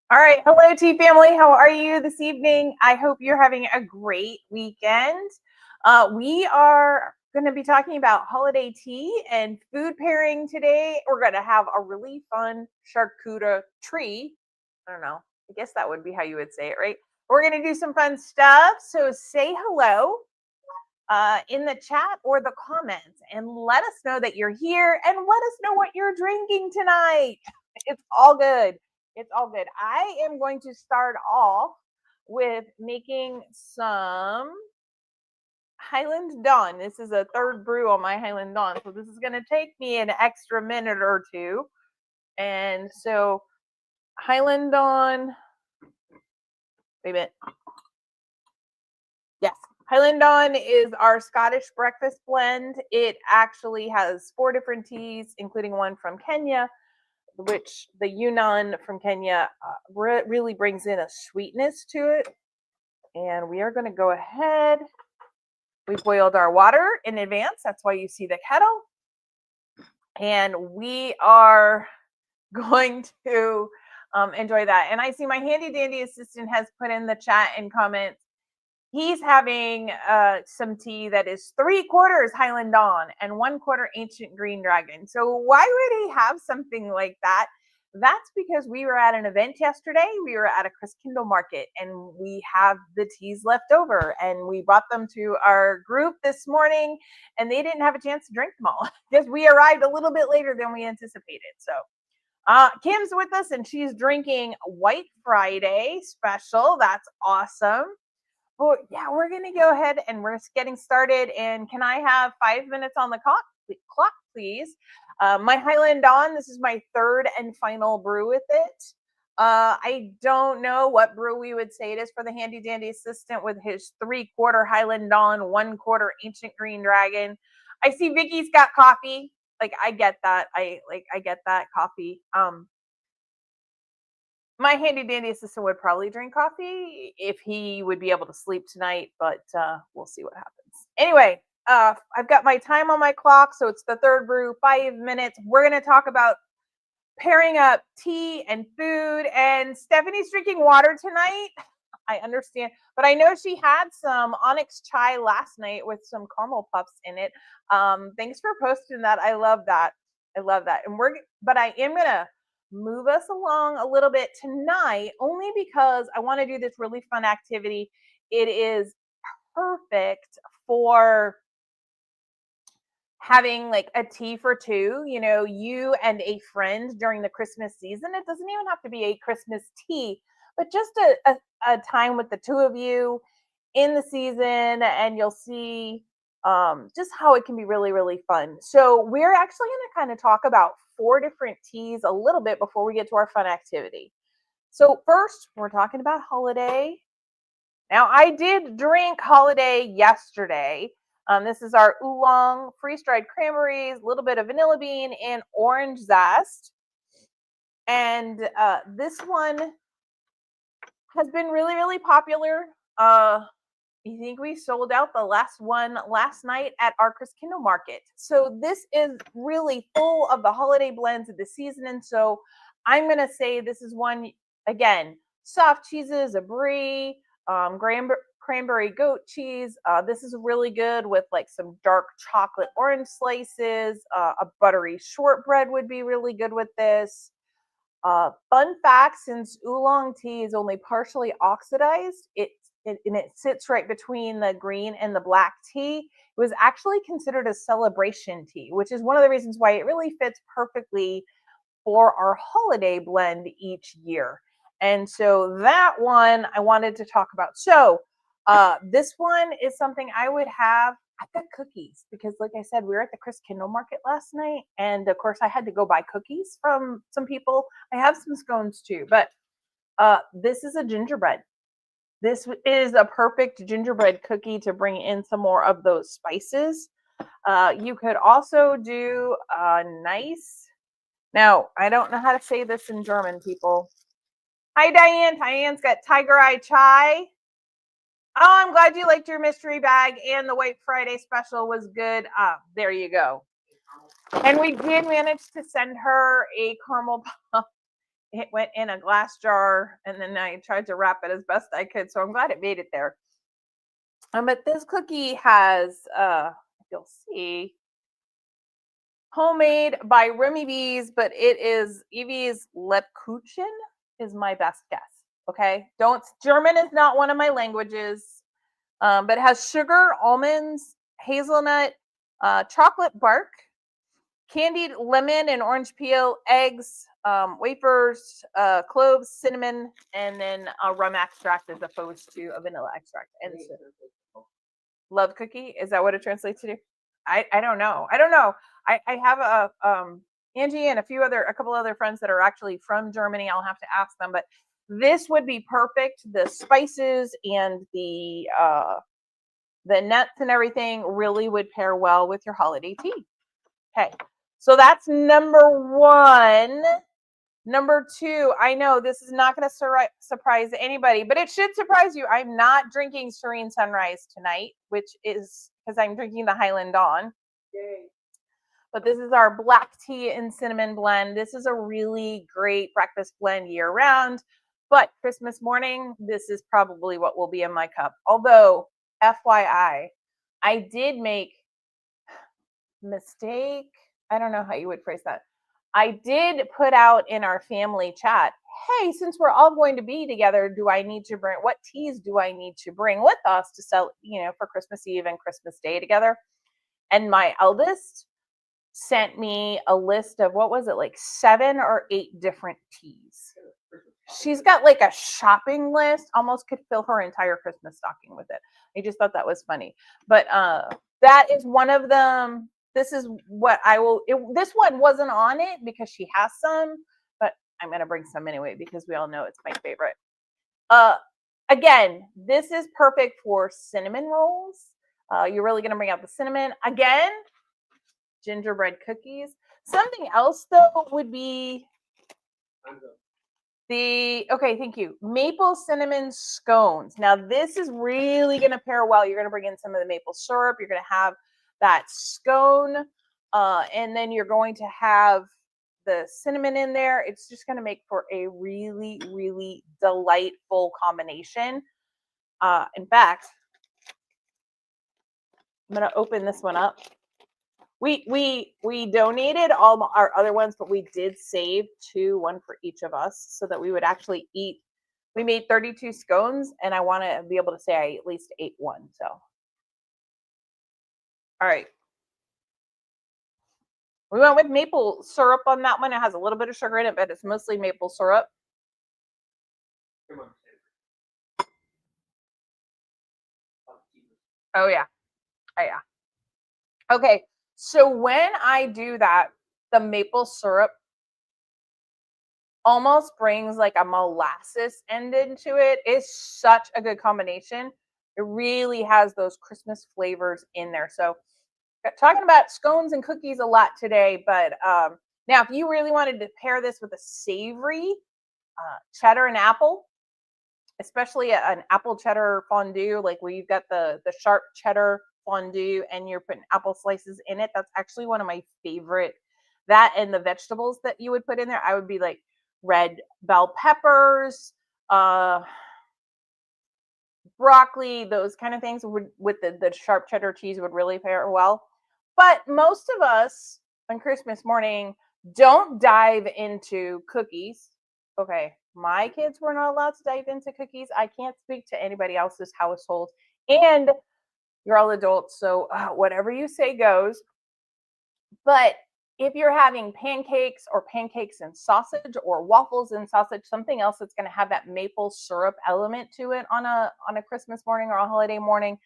All right. Hello, tea family. How are you this evening? I hope you're having a great weekend. We are going to be talking about holiday tea and food pairing today. We're going to have a really fun charcuterie. I don't know. I guess that would be how you would say it, right? We're going to do some fun stuff. So say hello in the chat or the comments and let us know that you're here and let us know what you're drinking tonight. It's all good. It's all good. I am going to start off with making some Highland Dawn. This is a third brew on my Highland Dawn. So this is going to take me an extra minute or two. And so Highland Dawn, wait a minute. Yes. Highland Dawn is our Scottish breakfast blend. It actually has 4 different teas, including one from Kenya, which the Yunnan from Kenya really brings in a sweetness to it. And we are going to go ahead. We boiled our water in advance. That's why you see the kettle. And we are going to enjoy that. And I see my handy dandy assistant has put in the chat and comments. He's having some tea that is 3/4 Highland Dawn and 1/4 Ancient Green Dragon. So why would he have something like that? That's because we were at an event yesterday. We were at a Christkindle market and we have the teas left over and we brought them to our group this morning and they didn't have a chance to drink them all because we arrived a little bit later than we anticipated. So Kim's with us and she's drinking White Friday special. That's awesome. Well, yeah, we're going to go ahead and we're just getting started. And can I have 5 minutes on the clock, please? My Highland Dawn, this is my third and final brew with it. I don't know what brew we would say it is for the handy dandy assistant with his 3/4 Highland Dawn, 1/4 Ancient Green Dragon. I see Vicky's got coffee. Like I get that. I get that coffee. My handy dandy assistant would probably drink coffee if he would be able to sleep tonight, but we'll see what happens. Anyway, I've got my time on my clock, so it's the third brew, 5 minutes. We're going to talk about pairing up tea and food, and Stephanie's drinking water tonight. I understand, but I know she had some onyx chai last night with some caramel puffs in it. Thanks for posting that. I love that. I love that. But I am gonna move us along a little bit tonight, only because I want to do this really fun activity. It is perfect for having like a tea for two, you and a friend during the Christmas season. It doesn't even have to be a Christmas tea, but just a time with the two of you in the season, and you'll see just how it can be really, really fun. So we're actually going to kind of talk about 4 different teas a little bit before we get to our fun activity. So first, we're talking about holiday. Now, I did drink holiday yesterday. This is our oolong, freeze-dried cranberries, a little bit of vanilla bean, and orange zest. And this one has been really, really popular. I think we sold out the last one last night at our Christkindle market. So this is really full of the holiday blends of the season. And so I'm going to say this is one, again, soft cheeses, a brie, cranberry goat cheese. This is really good with like some dark chocolate orange slices. A buttery shortbread would be really good with this. Fun fact, since oolong tea is only partially oxidized, it sits right between the green and the black tea. It was actually considered a celebration tea, which is one of the reasons why it really fits perfectly for our holiday blend each year. And so that one I wanted to talk about. So this one is something I would have. I've got cookies because, like I said, we were at the Christkindle market last night. And of course, I had to go buy cookies from some people. I have some scones too, but this is a gingerbread. This is a perfect gingerbread cookie to bring in some more of those spices. You could also do a nice, now I don't know how to say this in German, people. Hi, Diane. Diane's got Tiger Eye Chai. Oh, I'm glad you liked your mystery bag and the White Friday special was good. There you go. And we did manage to send her a caramel puff it went in a glass jar, and then I tried to wrap it as best I could. So I'm glad it made it there. But this cookie has, you'll see, homemade by Remy Bees, but it is Evie's Lebkuchen is my best guess. Okay, don't German is not one of my languages, but it has sugar, almonds, hazelnut, chocolate bark, candied lemon and orange peel, eggs, wafers, cloves, cinnamon, and then a rum extract as opposed to a vanilla extract. And love cookie, is that what it translates to? I don't know. I don't know. I have a Angie and a couple other friends that are actually from Germany. I'll have to ask them, but this would be perfect. The spices and the nuts and everything really would pair well with your holiday tea. Okay, so that's number one. Number two, I know this is not going to surprise anybody, but it should surprise you. I'm not drinking Serene Sunrise tonight, which is because I'm drinking the Highland Dawn. Yay. But this is our black tea and cinnamon blend. This is a really great breakfast blend year round. But Christmas morning, this is probably what will be in my cup. Although, FYI, I did make mistake. I don't know how you would phrase that. I did put out in our family chat, hey, since we're all going to be together, what teas do I need to bring with us to sell, for Christmas Eve and Christmas Day together? And my eldest sent me a list of, what was it, like 7 or 8 different teas. She's got like a shopping list, almost could fill her entire Christmas stocking with it. I just thought that was funny. But that is one of them. This is what this one wasn't on it because she has some, but I'm going to bring some anyway because we all know it's my favorite. Again, this is perfect for cinnamon rolls. You're really going to bring out the cinnamon. Again, gingerbread cookies. Something else, though, would be thank you, maple cinnamon scones. Now, this is really going to pair well. You're going to bring in some of the maple syrup. You're going to have that scone, and then you're going to have the cinnamon in there. It's just going to make for a really, really delightful combination. In fact, I'm going to open this one up. We donated all our other ones, but we did save 2, one for each of us, so that we would actually eat. We made 32 scones, and I want to be able to say I at least ate one. So, all right. We went with maple syrup on that one. It has a little bit of sugar in it, but it's mostly maple syrup. Oh yeah. Oh yeah. Okay. So when I do that, the maple syrup almost brings like a molasses end into it. It's such a good combination. It really has those Christmas flavors in there. So talking about scones and cookies a lot today, but now if you really wanted to pair this with a savory cheddar and apple, especially an apple cheddar fondue, like where you've got the sharp cheddar fondue and you're putting apple slices in it, that's actually one of my favorite. That and the vegetables that you would put in there, I would be like red bell peppers, broccoli, those kind of things would, with the sharp cheddar cheese, would really pair well. But most of us on Christmas morning don't dive into cookies. Okay, my kids were not allowed to dive into cookies. I can't speak to anybody else's household. And you're all adults, so whatever you say goes. But if you're having pancakes or pancakes and sausage or waffles and sausage, something else that's going to have that maple syrup element to it on a Christmas morning or a holiday morning,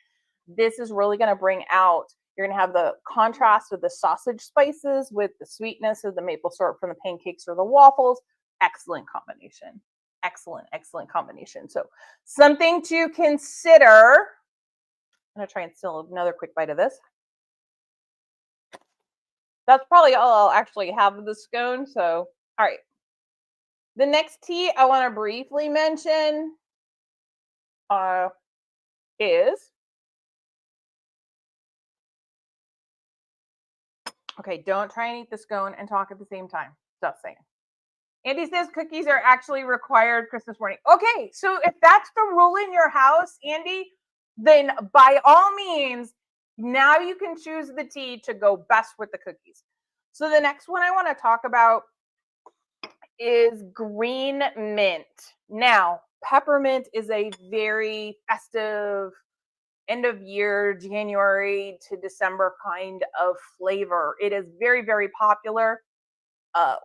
this is really going to bring out. You're going to have the contrast of the sausage spices with the sweetness of the maple syrup from the pancakes or the waffles. Excellent combination. Excellent, excellent combination. So something to consider. I'm going to try and steal another quick bite of this. That's probably all I'll actually have of the scone. So, all right. The next tea I want to briefly mention is, okay, don't try and eat the scone and talk at the same time. Just saying. Andy says cookies are actually required Christmas morning. Okay, so if that's the rule in your house, Andy, then by all means, now you can choose the tea to go best with the cookies. So the next one I want to talk about is green mint. Now, peppermint is a very festive end of year, January to December kind of flavor. It is very, very popular. Uh,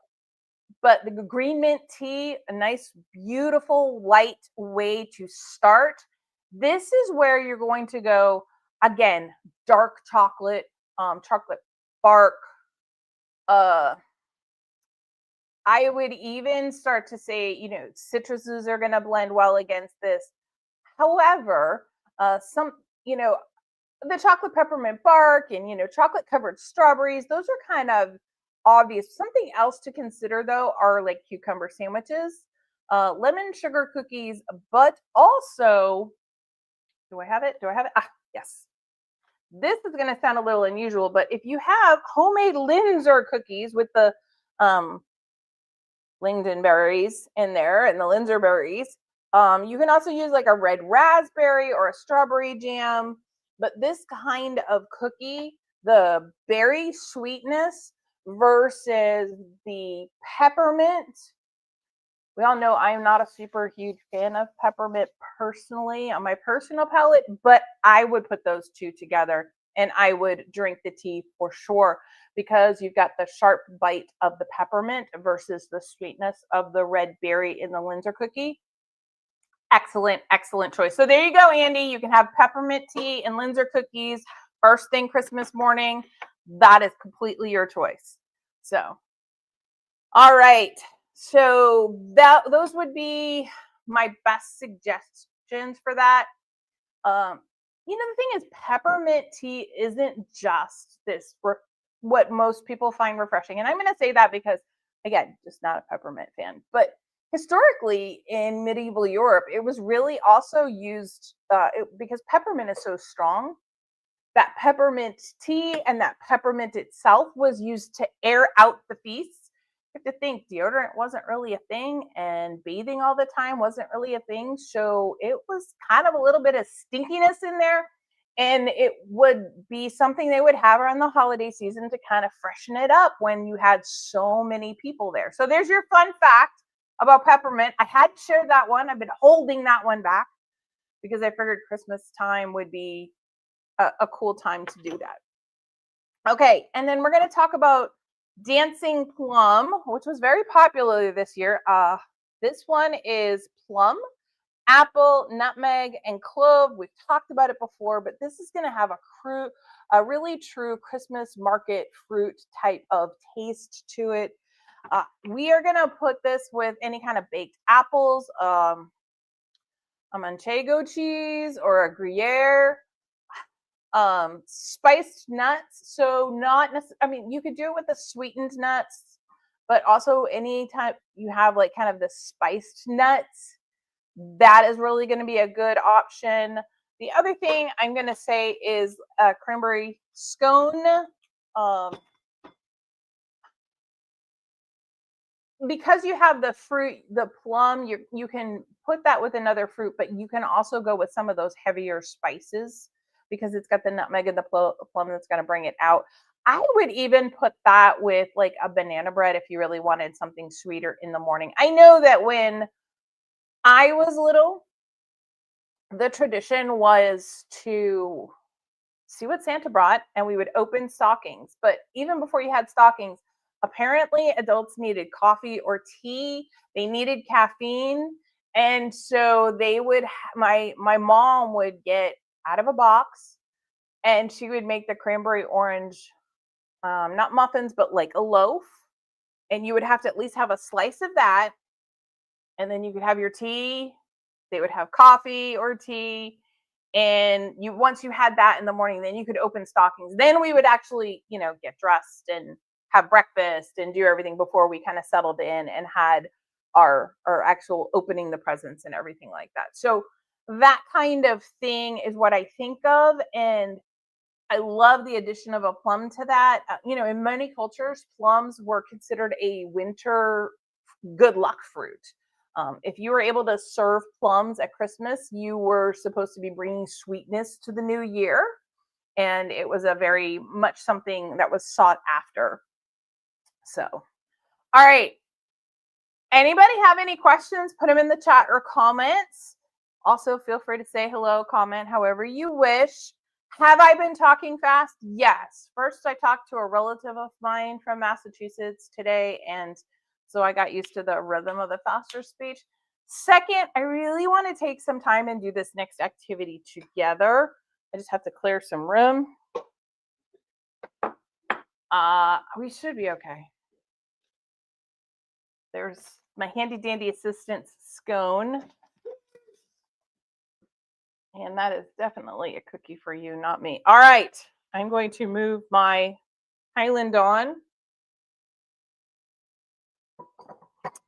but the green mint tea, a nice, beautiful, light way to start. This is where you're going to go again, dark chocolate, chocolate bark. I would even start to say, citruses are going to blend well against this. However, some, the chocolate peppermint bark and, chocolate covered strawberries, those are kind of obvious. Something else to consider though are like cucumber sandwiches, lemon sugar cookies, but also, do I have it? Ah, yes. This is going to sound a little unusual, but if you have homemade Linzer cookies with the lingonberries in there and the Linzer berries, you can also use like a red raspberry or a strawberry jam. But this kind of cookie, the berry sweetness versus the peppermint. We all know I'm not a super huge fan of peppermint personally on my personal palate, but I would put those two together and I would drink the tea for sure because you've got the sharp bite of the peppermint versus the sweetness of the red berry in the Linzer cookie. Excellent, excellent choice. So there you go, Andy. You can have peppermint tea and Linzer cookies first thing Christmas morning. That is completely your choice. So, all right. So those would be my best suggestions for that. The thing is, peppermint tea isn't just this what most people find refreshing, and I'm going to say that because, again, just not a peppermint fan, but historically in medieval Europe, it was really also used because peppermint is so strong. That peppermint tea and that peppermint itself was used to air out the feast. You have to think deodorant wasn't really a thing and bathing all the time wasn't really a thing. So it was kind of a little bit of stinkiness in there. And it would be something they would have around the holiday season to kind of freshen it up when you had so many people there. So there's your fun fact about peppermint. I had to share that one. I've been holding that one back because I figured Christmas time would be a cool time to do that. Okay, and then we're going to talk about dancing plum, which was very popular this year. This one is plum, apple, nutmeg, and clove. We've talked about it before, but this is going to have a really true Christmas market fruit type of taste to it. We are going to put this with any kind of baked apples, a manchego cheese, or a Gruyere. Spiced nuts. So not necessarily, I mean, you could do it with the sweetened nuts, but also anytime you have like kind of the spiced nuts, that is really going to be a good option. The other thing I'm going to say is a cranberry scone. Because you have the fruit, the plum, you can put that with another fruit, but you can also go with some of those heavier spices because it's got the nutmeg and the plum that's going to bring it out. I would even put that with like a banana bread if you really wanted something sweeter in the morning. I know that when I was little, the tradition was to see what Santa brought and we would open stockings. But even before you had stockings, apparently adults needed coffee or tea, they needed caffeine. And so they would my mom would get out of a box and she would make the cranberry orange not muffins but like a loaf, and you would have to at least have a slice of that, and then you could have your tea. They would have coffee or tea, and you once you had that in the morning, then you could open stockings. Then we would actually get dressed and have breakfast and do everything before we kind of settled in and had our actual opening the presents and everything like that. So that kind of thing is what I think of, and I love the addition of a plum to that. In many cultures, plums were considered a winter good luck fruit. If you were able to serve plums at Christmas, you were supposed to be bringing sweetness to the new year. And it was a very much something that was sought after. So, all right. Anybody have any questions? Put them in the chat or comments. Also, feel free to say hello, comment however you wish. Have I been talking fast? Yes. First, I talked to a relative of mine from Massachusetts today, and so I got used to the rhythm of the faster speech. Second, I really want to take some time and do this next activity together. I just have to clear some room. We should be okay. There's my handy dandy assistant scone. And that is definitely a cookie for you, not me. All right. I'm going to move my Highland on.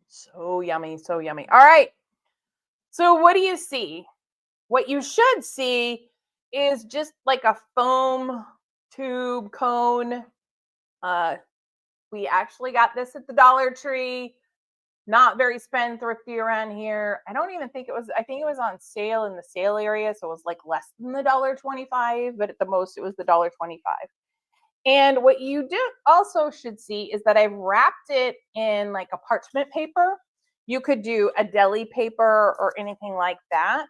So yummy, so yummy. All right. So what do you see? What you should see is just like a foam tube cone. We actually got this at the Dollar Tree. Not very spendthrifty around here. I don't even think it was, I think it was on sale in the sale area. So it was like less than the $1.25, but at the most it was the $1.25. And what you do also should see is that I've wrapped it in like a parchment paper. You could do a deli paper or anything like that.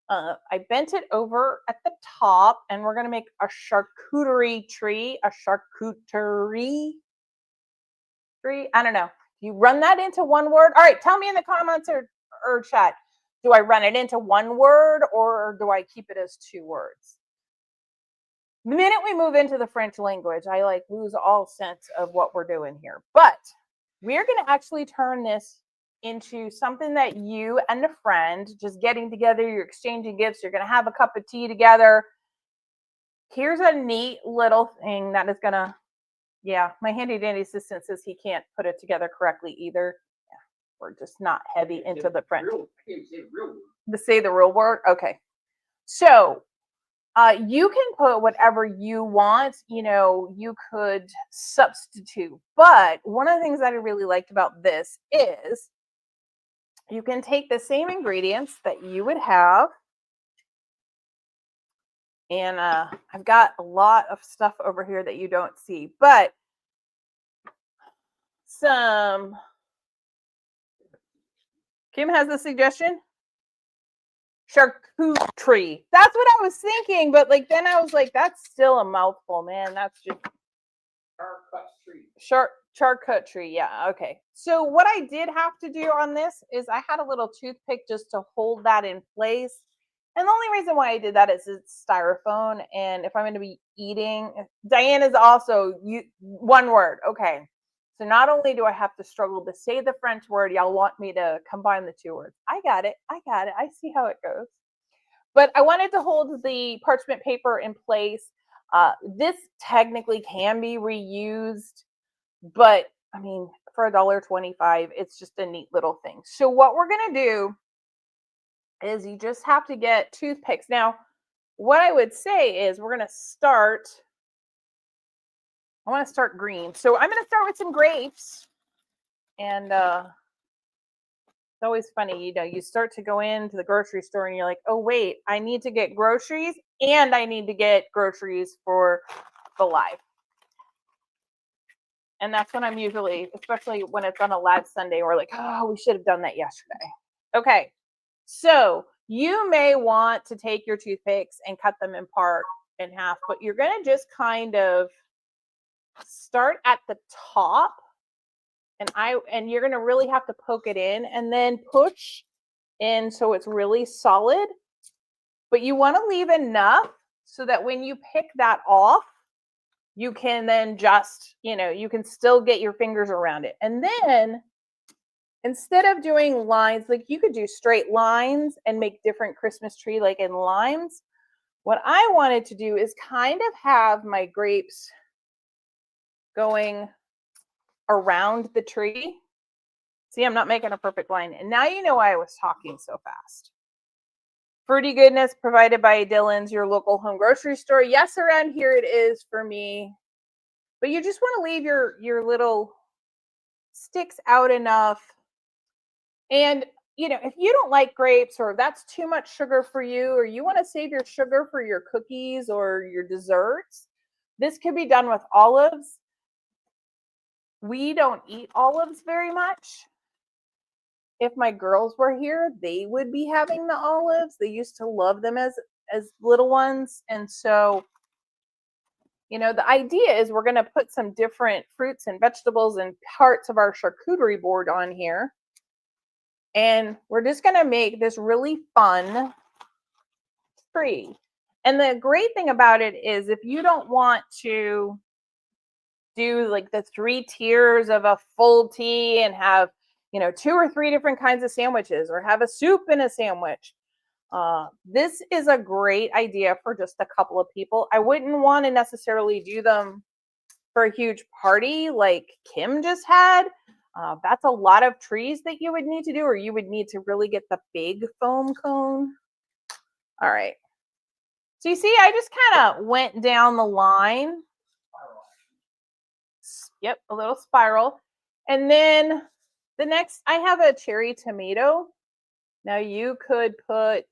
I bent it over at the top, and we're going to make a charcuterie tree, a charcuterie tree. I don't know. You run that into one word. All right, tell me in the comments or chat. Do I run it into one word or do I keep it as two words? The minute we move into the French language, I like lose all sense of what we're doing here. But we're going to actually turn this into something that you and a friend just getting together, you're exchanging gifts, you're going to have a cup of tea together. Here's a neat little thing that is going to, yeah, my handy dandy assistant says he can't put it together correctly either. Yeah, we're just not heavy into the French. To say the real word? Okay. So you can put whatever you want, you know, you could substitute. But one of the things that I really liked about this is you can take the same ingredients that you would have. And I've got a lot of stuff over here that you don't see, but some. Kim has a suggestion. Charcuterie. That's what I was thinking, but like then I was like, that's still a mouthful, man. That's just charcuterie. Yeah. Okay. So what I did have to do on this is I had a little toothpick just to hold that in place. And the only reason why I did that is it's styrofoam. And if I'm going to be eating, Diane is also one word. Okay. So not only do I have to struggle to say the French word, y'all want me to combine the two words. I got it. I see how it goes. But I wanted to hold the parchment paper in place. This technically can be reused, but I mean, for $1.25, it's just a neat little thing. So what we're going to do is you just have to get toothpicks. Now, what I would say is we're going to start, I want to start green. So I'm going to start with some grapes. And it's always funny, you know, you start to go into the grocery store and you're like, oh, wait, I need to get groceries and I need to get groceries for the live. And that's when I'm usually, especially when it's on a live Sunday, we're like, oh, we should have done that yesterday. Okay. So you may want to take your toothpicks and cut them in half, but you're going to just kind of start at the top and you're going to really have to poke it in and then push in so it's really solid. But you want to leave enough so that when you pick that off, you can then just, you know, you can still get your fingers around it. And then instead of doing lines, like you could do straight lines and make different Christmas tree like in lines. What I wanted to do is kind of have my grapes going around the tree. See, I'm not making a perfect line. And now you know why I was talking so fast. Fruity goodness provided by Dillon's, your local home grocery store. Yes, around here it is for me. But you just want to leave your little sticks out enough And, if you don't like grapes or that's too much sugar for you, or you want to save your sugar for your cookies or your desserts, this could be done with olives. We don't eat olives very much. If my girls were here, they would be having the olives. They used to love them as little ones. And so, the idea is we're going to put some different fruits and vegetables and parts of our charcuterie board on here. And we're just going to make this really fun tree. And the great thing about it is if you don't want to do like the 3 tiers of a full tea and have, 2 or 3 different kinds of sandwiches, or have a soup in a sandwich, this is a great idea for just a couple of people. I wouldn't want to necessarily do them for a huge party like Kim just had. That's a lot of trees that you would need to do, or you would need to really get the big foam cone. All right. So you see, I just kind of went down the line. Yep, a little spiral. And then the next, I have a cherry tomato. Now you could put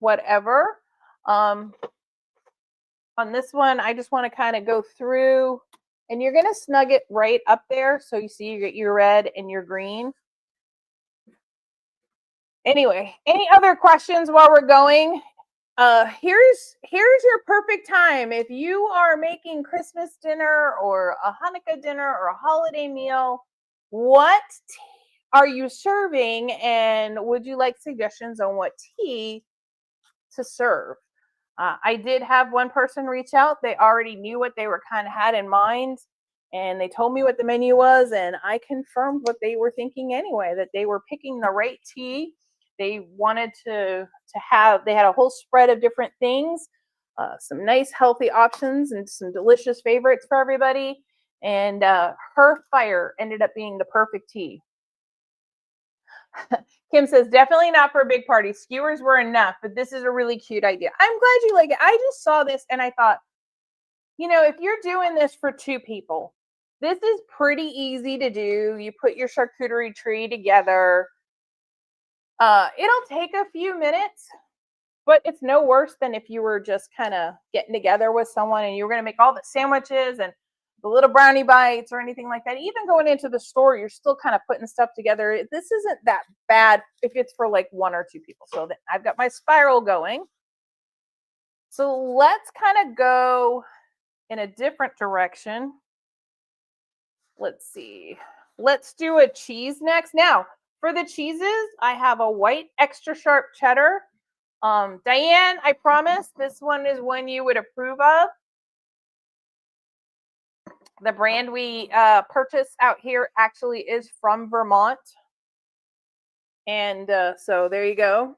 whatever. On this one, I just want to kind of go through, and you're going to snug it right up there. So you see you get your red and your green. Anyway, any other questions while we're going? Here's your perfect time. If you are making Christmas dinner or a Hanukkah dinner or a holiday meal, what are you serving, and would you like suggestions on what tea to serve? I did have one person reach out. They already knew what they were kind of had in mind, and they told me what the menu was, and I confirmed what they were thinking anyway, that they were picking the right tea. They wanted to have, they had a whole spread of different things, some nice healthy options and some delicious favorites for everybody. And her fire ended up being the perfect tea. Kim says, definitely not for a big party. Skewers were enough, but this is a really cute idea. I'm glad you like it. I just saw this and I thought, if you're doing this for 2 people, this is pretty easy to do. You put your charcuterie tree together. It'll take a few minutes, but it's no worse than if you were just kind of getting together with someone and you were going to make all the sandwiches and the little brownie bites or anything like that. Even going into the store, you're still kind of putting stuff together. This isn't that bad if it's for like 1 or 2 people. So I've got my spiral going. So let's kind of go in a different direction. Let's see. Let's do a cheese next. Now, for the cheeses, I have a white extra sharp cheddar. Diane, I promise this one is one you would approve of. The brand we purchase out here actually is from Vermont. And so there you go.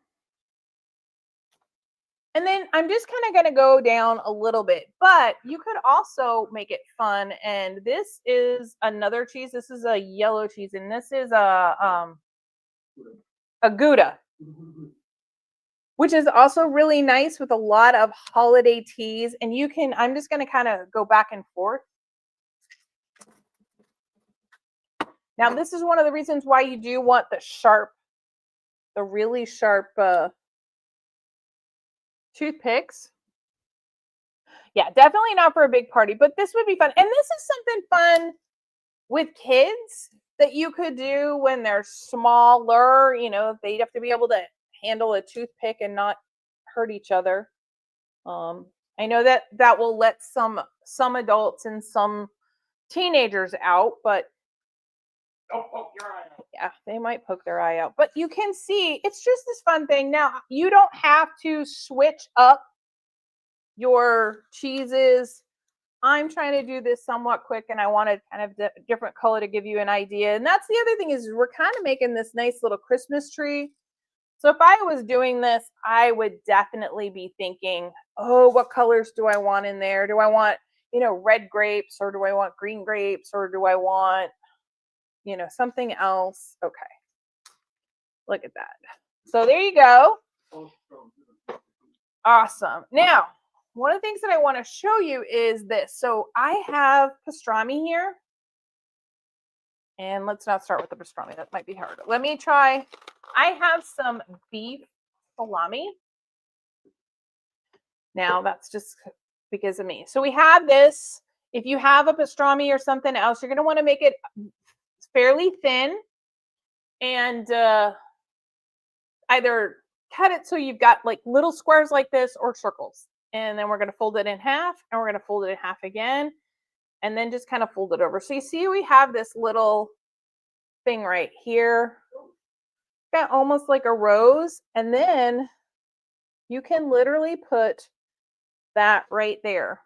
And then I'm just kind of going to go down a little bit, but you could also make it fun. And this is another cheese. This is a yellow cheese, and this is a Gouda, which is also really nice with a lot of holiday teas. And you can, I'm just going to kind of go back and forth. Now, this is one of the reasons why you do want the really sharp toothpicks. Yeah, definitely not for a big party, but this would be fun. And this is something fun with kids that you could do when they're smaller. They have to be able to handle a toothpick and not hurt each other. I know that will let some adults and some teenagers out, but don't poke your eye out. Yeah, they might poke their eye out. But you can see it's just this fun thing. Now, you don't have to switch up your cheeses. I'm trying to do this somewhat quick, and I wanted kind of a different color to give you an idea. And that's the other thing, is we're kind of making this nice little Christmas tree. So if I was doing this, I would definitely be thinking, oh, what colors do I want in there? Do I want, red grapes, or do I want green grapes, or do I want, something else? Okay. Look at that. So there you go. Awesome. Now, one of the things that I want to show you is this. So I have pastrami here. And let's not start with the pastrami. That might be hard. Let me try. I have some beef salami. Now that's just because of me. So we have this. If you have a pastrami or something else, you're going to want to make it fairly thin and either cut it so you've got like little squares like this or circles. And then we're going to fold it in half and we're going to fold it in half again and then just kind of fold it over. So you see we have this little thing right here. Got almost like a rose, and then you can literally put that right there.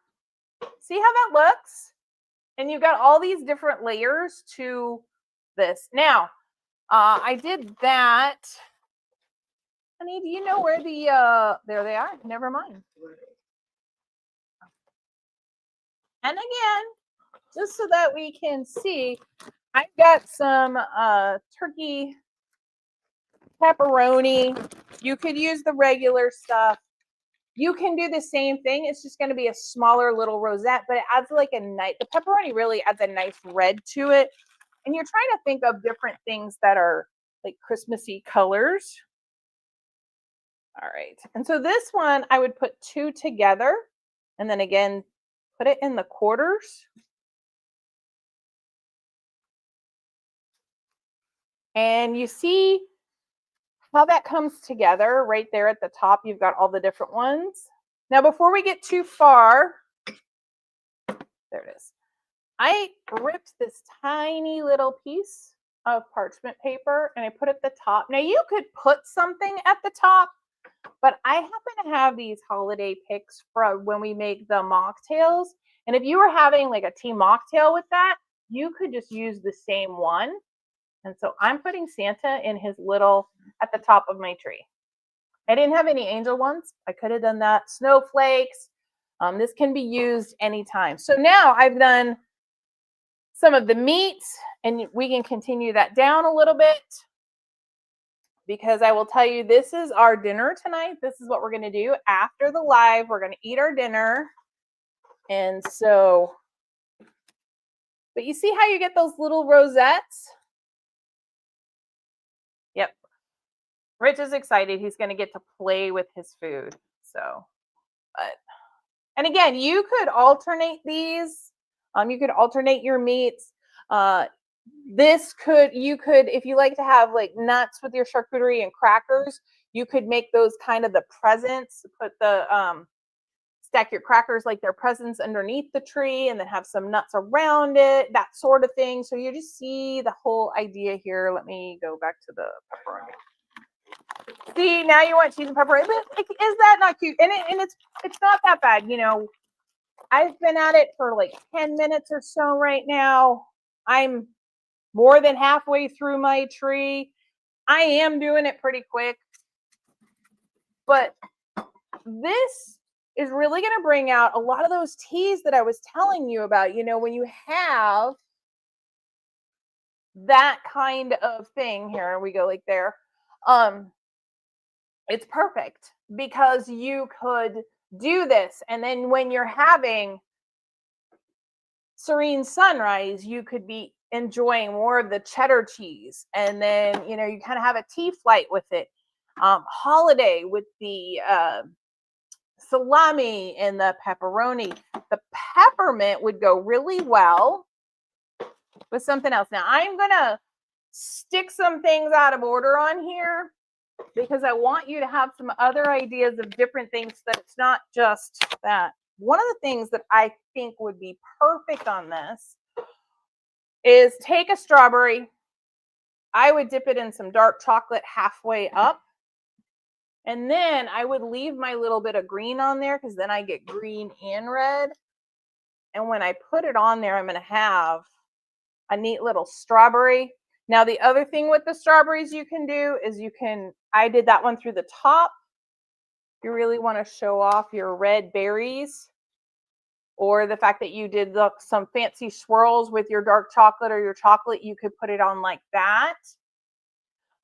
See how that looks? And you've got all these different layers to this. Now, I did that. Honey, do you know where the, there they are. Never mind. And again, just so that we can see, I've got some turkey pepperoni. You could use the regular stuff. You can do the same thing. It's just going to be a smaller little rosette, but it adds like a nice, the pepperoni really adds a nice red to it. And you're trying to think of different things that are like Christmassy colors. All right. And so this one, I would put two together and then again, put it in the quarters. And you see how that comes together right there at the top. You've got all the different ones. Now, before we get too far, there it is. I ripped this tiny little piece of parchment paper and I put it at the top. Now, you could put something at the top, but I happen to have these holiday picks for when we make the mocktails. And if you were having like a tea mocktail with that, you could just use the same one. And so I'm putting Santa in his little, at the top of my tree. I didn't have any angel ones. I could have done that. Snowflakes. This can be used anytime. So now I've done some of the meats and we can continue that down a little bit because I will tell you, this is our dinner tonight. This is what we're going to do after the live. We're going to eat our dinner. And so, but you see how you get those little rosettes? Yep. Rich is excited. He's going to get to play with his food. So, but, and again, you could alternate these. You could alternate your meats. You could, if you like to have like nuts with your charcuterie and crackers, you could make those kind of the presents, put the, stack your crackers like they're presents underneath the tree and then have some nuts around it, that sort of thing. So you just see the whole idea here. Let me go back to the pepperoni. See, now you want cheese and pepperoni. But is that not cute? And it's not that bad. You know, I've been at it for like 10 minutes or so right now. I'm more than halfway through my tree. I am doing it pretty quick. But this is really going to bring out a lot of those teas that I was telling you about. You know, when you have that kind of thing, here we go like there. It's perfect because you could do this. And then when you're having serene sunrise, you could be enjoying more of the cheddar cheese. And then, you know, you kind of have a tea flight with it. Holiday with the salami and the pepperoni. The peppermint would go really well with something else. Now, I'm going to stick some things out of order on here because I want you to have some other ideas of different things that it's not just that. One of the things that I think would be perfect on this is take a strawberry. I would dip it in some dark chocolate halfway up. And then I would leave my little bit of green on there because then I get green and red. And when I put it on there, I'm going to have a neat little strawberry. Now, the other thing with the strawberries you can do is I did that one through the top. If you really want to show off your red berries or the fact that you did some fancy swirls with your dark chocolate or your chocolate, you could put it on like that.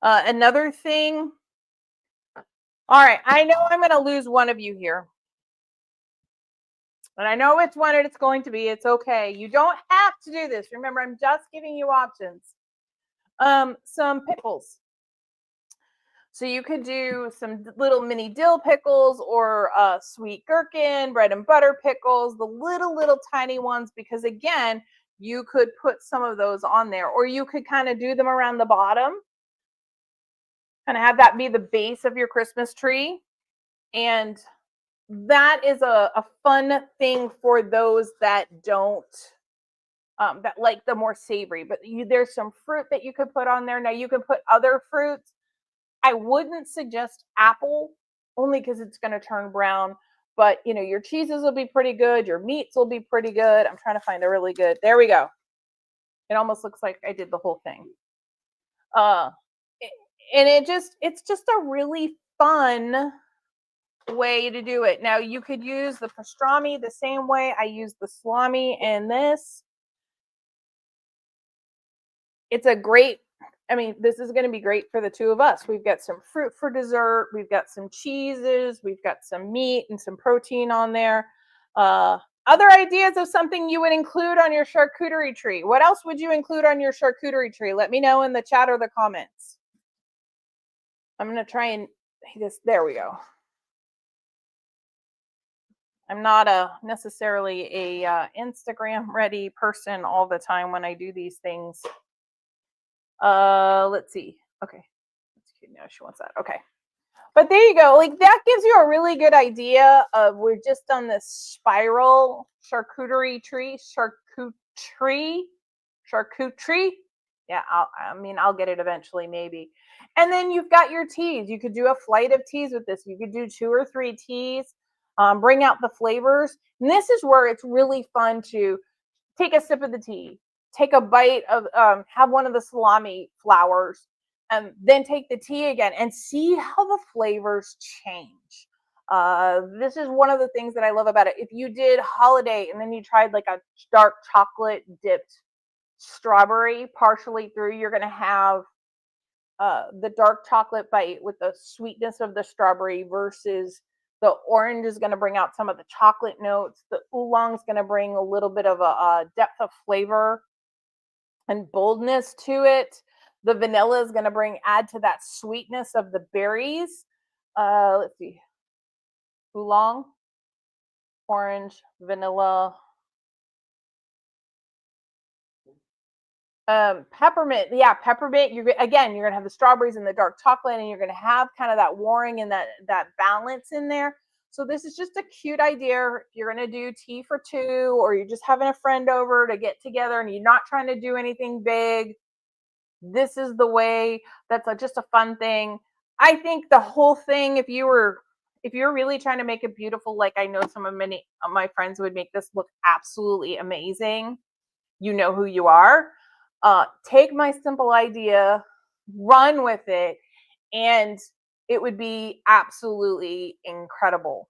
Another thing. All right, I know I'm going to lose one of you here. And I know which one it's going to be. It's okay. You don't have to do this. Remember, I'm just giving you options. Some pickles. So you could do some little mini dill pickles or sweet gherkin, bread and butter pickles, the little tiny ones, because again, you could put some of those on there, or you could kind of do them around the bottom, kind of have that be the base of your Christmas tree. And that is a fun thing for those that don't that like the more savory. But there's some fruit that you could put on there. Now you can put other fruits. I wouldn't suggest apple, only because it's going to turn brown. But your cheeses will be pretty good. Your meats will be pretty good. I'm trying to find a really good. There we go. It almost looks like I did the whole thing. And it's just a really fun way to do it. Now you could use the pastrami the same way I use the salami in this. It's a great, this is going to be great for the two of us. We've got some fruit for dessert. We've got some cheeses. We've got some meat and some protein on there. Other ideas of something you would include on your charcuterie tree? What else would you include on your charcuterie tree? Let me know in the chat or the comments. I'm going to try and this. There we go. I'm not necessarily a Instagram ready person all the time when I do these things. Let's see. Okay. That's cute. No, she wants that. Okay. But there you go. Like that gives you a really good idea of, we're just on this spiral charcuterie tree, charcuterie. Yeah, I'll get it eventually, maybe. And then you've got your teas. You could do a flight of teas with this. You could do 2 or 3 teas. Bring out the flavors. And this is where it's really fun to take a sip of the tea, take a bite of, have one of the salami flowers, and then take the tea again and see how the flavors change. This is one of the things that I love about it. If you did holiday and then you tried like a dark chocolate dipped strawberry partially through, you're going to have the dark chocolate bite with the sweetness of the strawberry versus the orange is going to bring out some of the chocolate notes. The oolong is going to bring a little bit of a depth of flavor and boldness to it. The vanilla is going to add to that sweetness of the berries. Let's see. Oolong, orange, vanilla. Peppermint. Yeah, peppermint. You're going to have the strawberries and the dark chocolate, and you're going to have kind of that warring and that balance in there. So this is just a cute idea. If you're going to do tea for 2, or you're just having a friend over to get together and you're not trying to do anything big, this is the way. That's just a fun thing. I think the whole thing, if you're really trying to make it beautiful, like I know many of my friends would make this look absolutely amazing. You know who you are. Take my simple idea, run with it, and it would be absolutely incredible.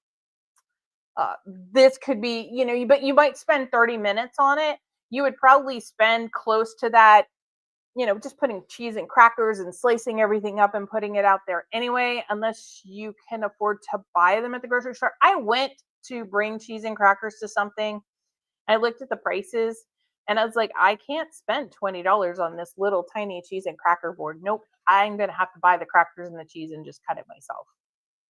This could be, but you might spend 30 minutes on it. You would probably spend close to that, just putting cheese and crackers and slicing everything up and putting it out there anyway, unless you can afford to buy them at the grocery store. I went to bring cheese and crackers to something. I looked at the prices and I was like, I can't spend $20 on this little tiny cheese and cracker board. Nope. I'm going to have to buy the crackers and the cheese and just cut it myself,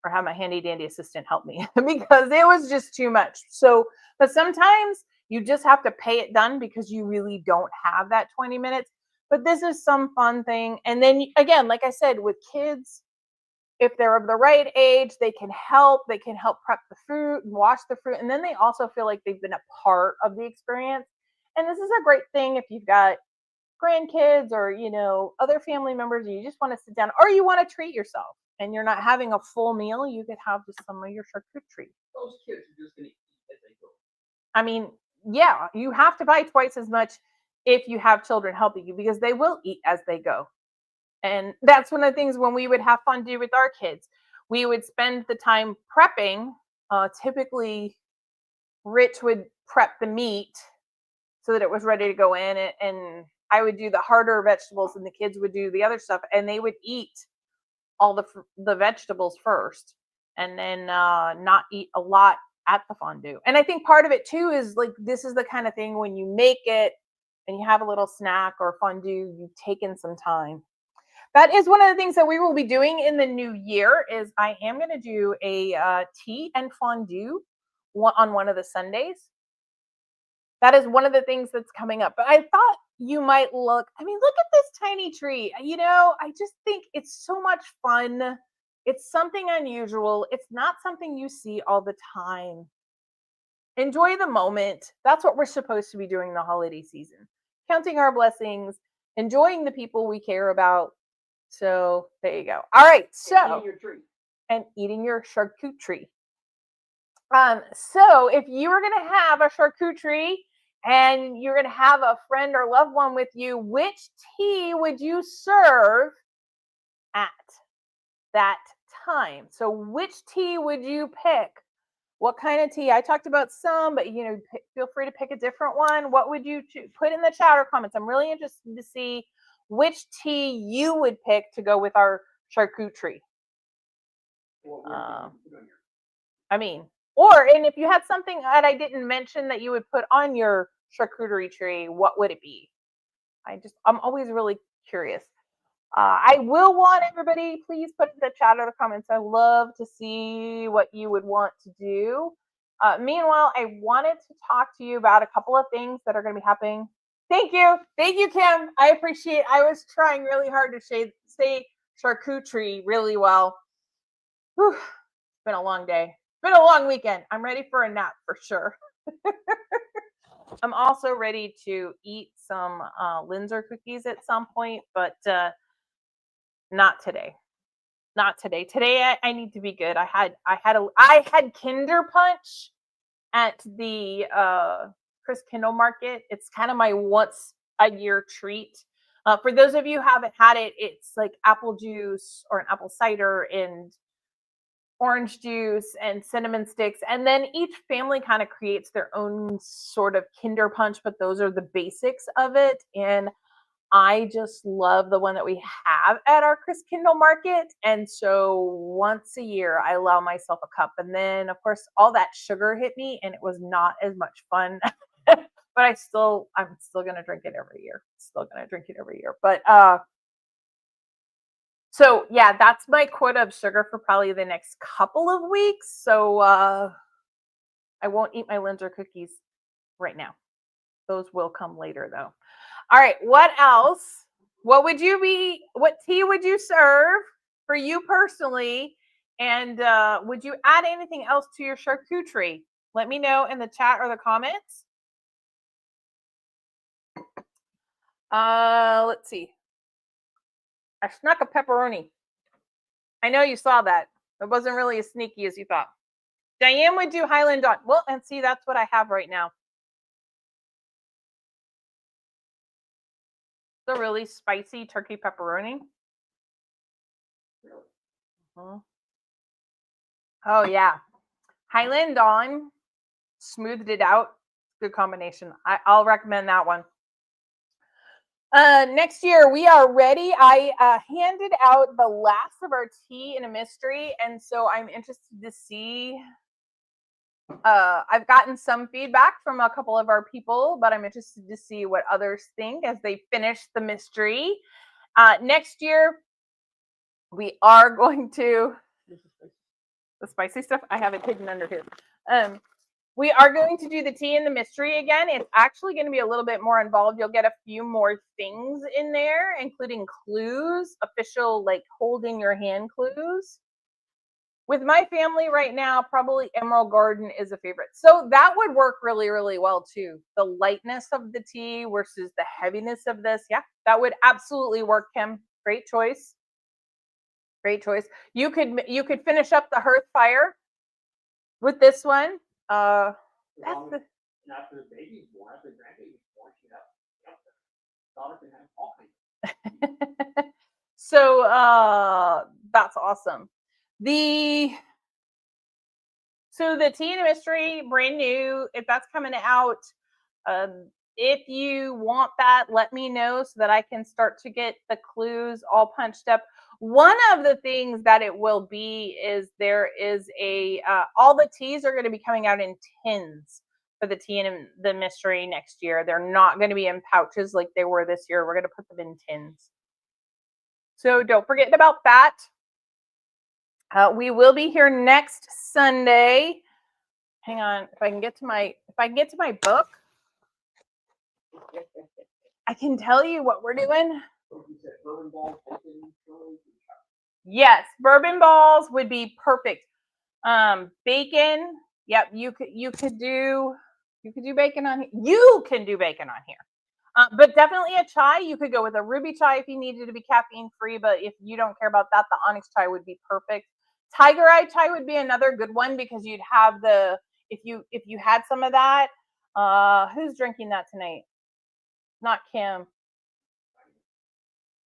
or have my handy dandy assistant help me because it was just too much. So, but sometimes you just have to pay it done because you really don't have that 20 minutes. But this is some fun thing. And then again, like I said, with kids, if they're of the right age, they can help prep the fruit and wash the fruit. And then they also feel like they've been a part of the experience. And this is a great thing if you've got grandkids or, other family members, and you just want to sit down, or you want to treat yourself and you're not having a full meal, you could have just some of your charcuterie. Those kids are just going to eat as they go. Yeah, you have to buy twice as much if you have children helping you, because they will eat as they go. And that's one of the things when we would have fondue with our kids. We would spend the time prepping. Typically, Rich would prep the meat so that it was ready to go in, and I would do the harder vegetables, and the kids would do the other stuff, and they would eat all the vegetables first, and then not eat a lot at the fondue. And I think part of it too is like, this is the kind of thing when you make it, and you have a little snack or fondue, you've taken some time. That is one of the things that we will be doing in the new year. Is I am going to do a tea and fondue on one of the Sundays. That is one of the things that's coming up. But I thought you might look. I mean, look at this tiny tree. I just think it's so much fun. It's something unusual. It's not something you see all the time. Enjoy the moment. That's what we're supposed to be doing the holiday season. Counting our blessings, enjoying the people we care about. So there you go. All right. So and eating your charcuterie. So if you were gonna have a charcuterie and you're gonna have a friend or loved one with you, which tea would you serve at that time? So which tea would you pick? What kind of tea? I talked about some, but feel free to pick a different one. What would you put in the chat or comments? I'm really interested to see which tea you would pick to go with our charcuterie. And if you had something that I didn't mention that you would put on your charcuterie tree, what would it be? I'm always really curious. I will want everybody, please put in the chat or the comments. I love to see what you would want to do. Meanwhile, I wanted to talk to you about a couple of things that are going to be happening. Thank you, Kim. I appreciate it. I was trying really hard to say charcuterie really well. Whew. It's been a long day. It's been a long weekend. I'm ready for a nap for sure. I'm also ready to eat some Linzer cookies at some point, but not today. Not today. Today I need to be good. I had Kinder Punch at the Chris Kindle Market. It's kind of my once a year treat. For those of you who haven't had it, it's like apple juice or an apple cider and orange juice and cinnamon sticks, and then each family kind of creates their own sort of Kinder Punch, but those are the basics of it. And I just love the one that we have at our Chris Kindle Market. And so once a year, I allow myself a cup. And then, of course, all that sugar hit me and it was not as much fun. But I'm still going to drink it every year. But so yeah, that's my quota of sugar for probably the next couple of weeks. So I won't eat my Linzer cookies right now. Those will come later though. All right, what else? What tea would you serve for you personally? And would you add anything else to your charcuterie? Let me know in the chat or the comments. Let's see. I snuck a pepperoni. I know you saw that. It wasn't really as sneaky as you thought. Diane would do Highland Dawn. Well, and see, that's what I have right now. The really spicy turkey pepperoni. Oh yeah, Highland Dawn smoothed it out. Good combination. I'll recommend that one. Next year we are ready. I handed out the last of our tea in a mystery, and so I'm interested to see. I've gotten some feedback from a couple of our people, but I'm interested to see what others think as they finish the mystery. Next year, we are going to the spicy stuff. I have it hidden under here. We are going to do the tea and the mystery again. It's actually going to be a little bit more involved. You'll get a few more things in there, including clues, official like holding your hand clues. With my family right now, probably Emerald Garden is a favorite. So that would work really, really well too. The lightness of the tea versus the heaviness of this. Yeah, that would absolutely work, Kim. Great choice. Great choice. You could finish up the hearth fire with this one. After the baby's born, after the grandbaby's born, daughter can have all kinds. So that's awesome. So the tea and mystery, brand new. If that's coming out, if you want that, let me know so that I can start to get the clues all punched up. One of the things that it will be is there is all the teas are going to be coming out in tins. for the tea and the mystery next year. They're not going to be in pouches like they were this year. We're going to put them in tins. So don't forget about that. We will be here next Sunday. Hang on, if I can get to my book, I can tell you what we're doing. Yes, bourbon balls would be perfect. Bacon. Yep, you could do bacon on here. You can do bacon on here. But definitely a chai. You could go with a ruby chai if you needed to be caffeine free, but if you don't care about that, the onyx chai would be perfect. Tiger eye chai would be another good one because you'd have the if you had some of that. Who's drinking that tonight? Not Kim.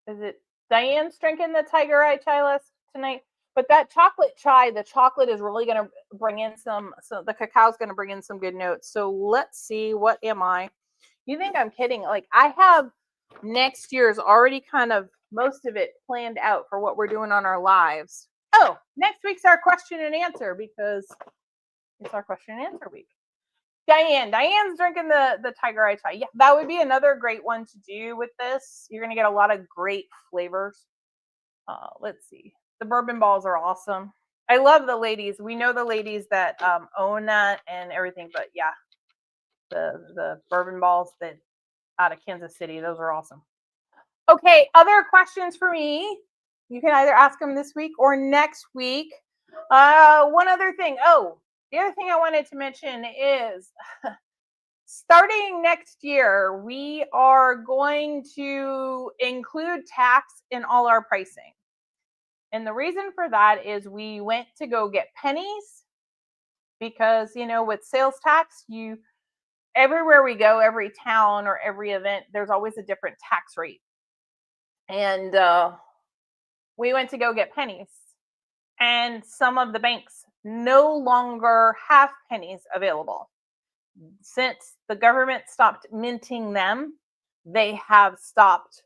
Is it Diane's drinking the tiger eye chai tonight? But that chocolate chai, the chocolate is really going to bring in the cacao is going to bring in some good notes. So let's see, what am I? You think I'm kidding? Like, I have next year's already kind of most of it planned out for what we're doing on our lives. Oh, next week's our question and answer because it's our question and answer week. Diane's drinking the tiger eye chai. Yeah, that would be another great one to do with this. You're going to get a lot of great flavors. Let's see. The bourbon balls are awesome. I love the ladies. We know the ladies that own that and everything, but yeah, the bourbon balls that out of Kansas City, those are awesome. Okay, other questions for me. You can either ask them this week or next week. One other thing. Oh, the other thing I wanted to mention is starting next year, we are going to include tax in all our pricing. And the reason for that is we went to go get pennies because, with sales tax, everywhere we go, every town or every event, there's always a different tax rate. And we went to go get pennies. And some of the banks no longer have pennies available. Since the government stopped minting them, they have stopped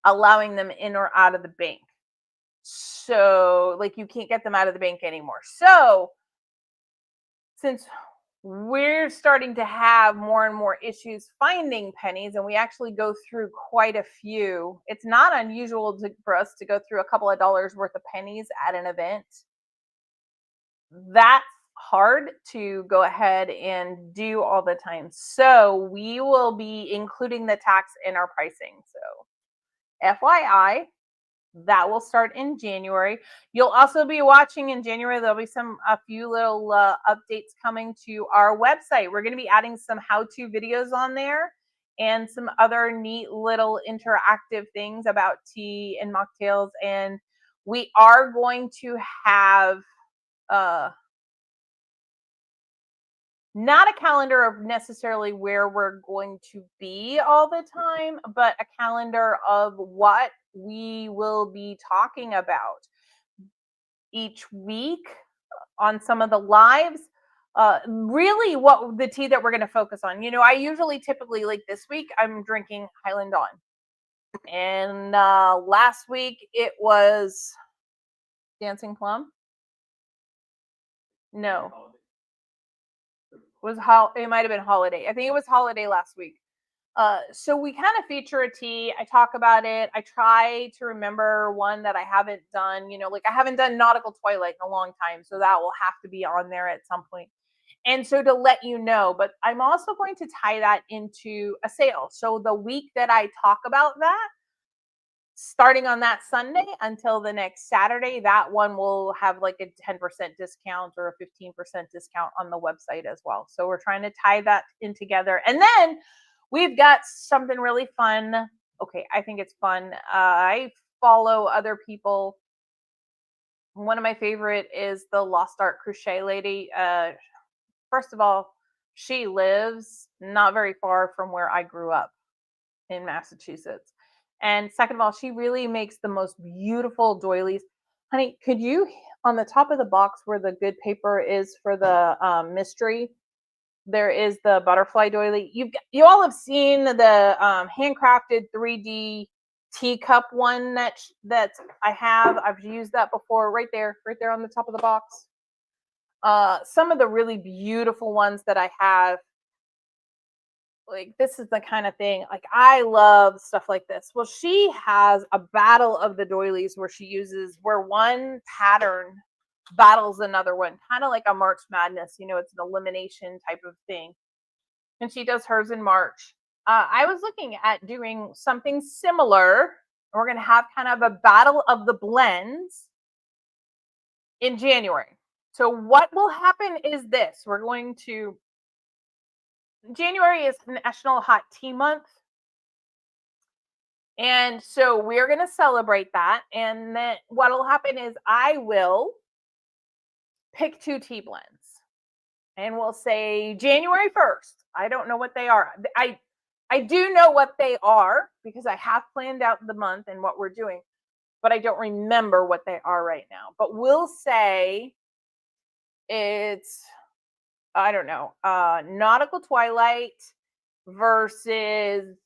allowing them in or out of the bank. So, like, you can't get them out of the bank anymore. So, since we're starting to have more and more issues finding pennies, and we actually go through quite a few, it's not unusual for us to go through a couple of dollars worth of pennies at an event. That's hard to go ahead and do all the time. So we will be including the tax in our pricing. So FYI, that will start in January. You'll also be watching in January. There'll be a few little updates coming to our website. We're going to be adding some how-to videos on there and some other neat little interactive things about tea and mocktails. And we are going to have not a calendar of necessarily where we're going to be all the time, but a calendar of what we will be talking about each week on some of the lives. Really what the tea that we're going to focus on. I typically, like this week, I'm drinking Highland Dawn. And last week it was Dancing Plum. No. It might have been Holiday. I think it was Holiday last week. So we kind of feature a tea. I talk about it. I try to remember one that I haven't done. Like I haven't done Nautical Twilight in a long time, so that will have to be on there at some point. And so to let you know, but I'm also going to tie that into a sale. So the week that I talk about that, starting on that Sunday until the next Saturday, that one will have like a 10% discount or a 15% discount on the website as well. So we're trying to tie that in together. And then we've got something really fun. Okay, I think it's fun. I follow other people. One of my favorite is the Lost Art Crochet lady. First of all, she lives not very far from where I grew up in Massachusetts. And second of all, she really makes the most beautiful doilies. Honey, could you, on the top of the box where the good paper is for the mystery, there is the butterfly doily. You all have seen the handcrafted 3D teacup one that I have. I've used that before. Right there on the top of the box. Some of the really beautiful ones that I have like this is the kind of thing, like I love stuff like this. Well, she has a battle of the doilies where she uses where one pattern battles another one, kind of like a March Madness, it's an elimination type of thing. And she does hers in March. I was looking at doing something similar. We're going to have kind of a battle of the blends in January. So what will happen is this. January is National Hot Tea Month. And so we're going to celebrate that. And then what will happen is I will pick 2 tea blends. And we'll say January 1st. I don't know what they are. I do know what they are because I have planned out the month and what we're doing, but I don't remember what they are right now. But we'll say it's, I don't know, Nautical Twilight versus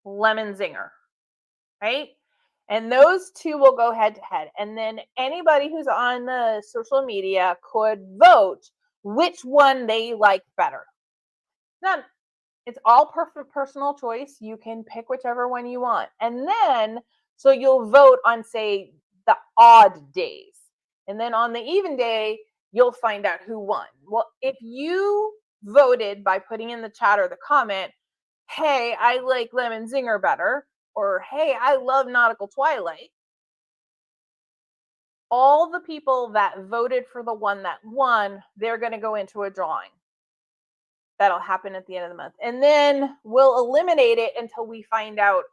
Lemon Zinger, right? And those 2 will go head to head. And then anybody who's on the social media could vote which one they like better. It's all personal choice. You can pick whichever one you want. And then, so you'll vote on, say, the odd days. And then on the even day, you'll find out who won. Well, if you voted by putting in the chat or the comment, hey, I like Lemon Zinger better, or hey, I love Nautical Twilight, all the people that voted for the one that won, they're going to go into a drawing. That'll happen at the end of the month. And then we'll eliminate it until we find out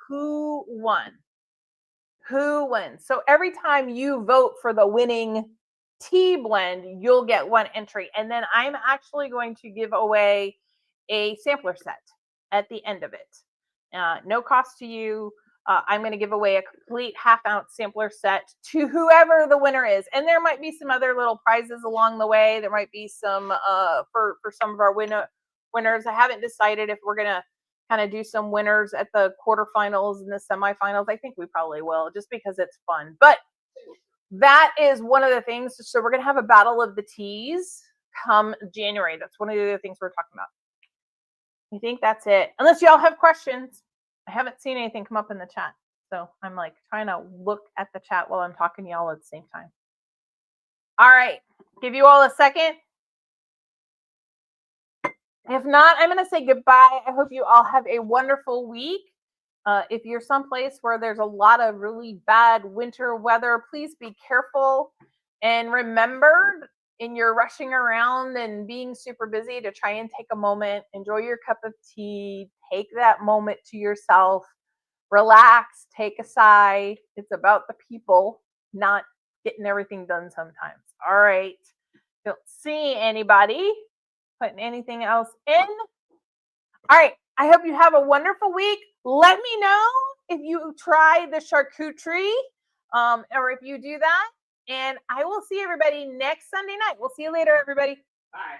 who won. Who wins. So every time you vote for the winning tea blend, you'll get 1 entry. And then I'm actually going to give away a sampler set at the end of it. No cost to you. I'm going to give away a complete half-ounce sampler set to whoever the winner is. And there might be some other little prizes along the way. There might be some for some of our winners. I haven't decided if we're going to kind of do some winners at the quarterfinals and the semifinals. I think we probably will, just because it's fun. But that is one of the things. So we're going to have a battle of the teas come January. That's one of the other things we're talking about. I think that's it. Unless y'all have questions. I haven't seen anything come up in the chat. So I'm like trying to look at the chat while I'm talking to y'all at the same time. All right. Give you all a second. If not, I'm going to say goodbye. I hope you all have a wonderful week. If you're someplace where there's a lot of really bad winter weather, please be careful. And remember, in your rushing around and being super busy, to try and take a moment, enjoy your cup of tea, take that moment to yourself, relax, take a sigh. It's about the people, not getting everything done sometimes. All right. Don't see anybody putting anything else in. All right. I hope you have a wonderful week. Let me know if you try the charcuterie or if you do that. And I will see everybody next Sunday night. We'll see you later, everybody. Bye.